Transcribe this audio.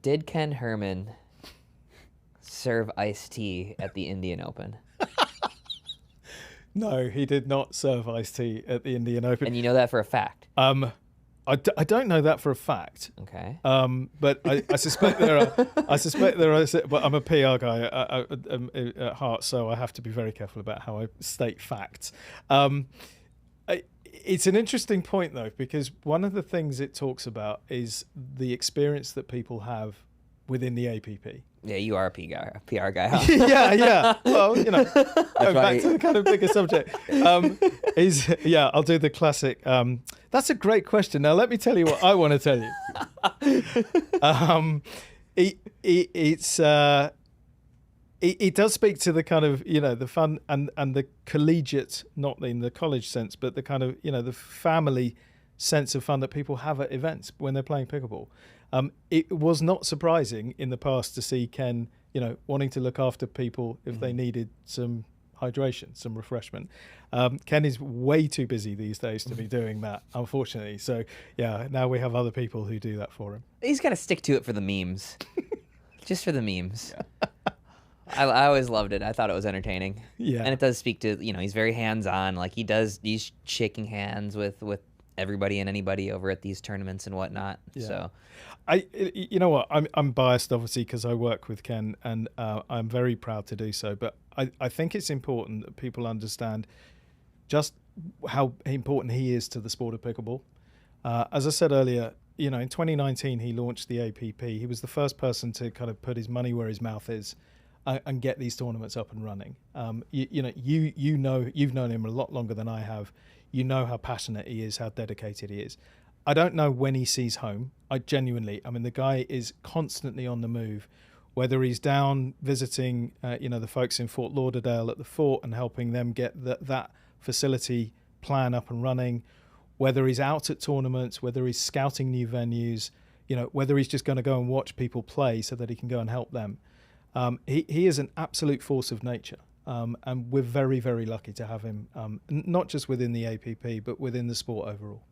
Did Ken Herrmann serve iced tea at the Indian Open? No, he did not serve iced tea at the Indian Open. And you know that for a fact. I don't know that for a fact. Okay. But I suspect there are. But I'm a PR guy at heart, so I have to be very careful about how I state facts. It's an interesting point though, because one of the things it talks about is the experience that people have within the APP. Yeah, you are a PR guy, huh? Yeah. Well, going back to the kind of bigger subject. I'll do the classic. That's a great question. Now, let me tell you what I want to tell you. It does speak to the kind of, the fun and the collegiate, not in the college sense, but the kind of, the family sense of fun that people have at events when they're playing pickleball. It was not surprising in the past to see Ken, wanting to look after people if they needed some hydration, some refreshment. Ken is way too busy these days to be doing that, unfortunately. So, yeah, now we have other people who do that for him. He's got to stick to it for the memes. Just for the memes. I always loved it. I thought it was entertaining. Yeah. And it does speak to, he's very hands-on. Like, he's shaking hands with everybody and anybody over at these tournaments and whatnot. Yeah. So, you know what? I'm biased, obviously, because I work with Ken, and I'm very proud to do so. But I think it's important that people understand just how important he is to the sport of pickleball. As I said earlier, in 2019 he launched the APP. He was the first person to kind of put his money where his mouth is and get these tournaments up and running. You've known him a lot longer than I have. You know how passionate he is, how dedicated he is. I don't know when he sees home. The guy is constantly on the move, whether he's down visiting, the folks in Fort Lauderdale at the fort and helping them get that facility plan up and running, whether he's out at tournaments, whether he's scouting new venues, whether he's just going to go and watch people play so that he can go and help them. He is an absolute force of nature. And we're very, very lucky to have him, not just within the APP, but within the sport overall.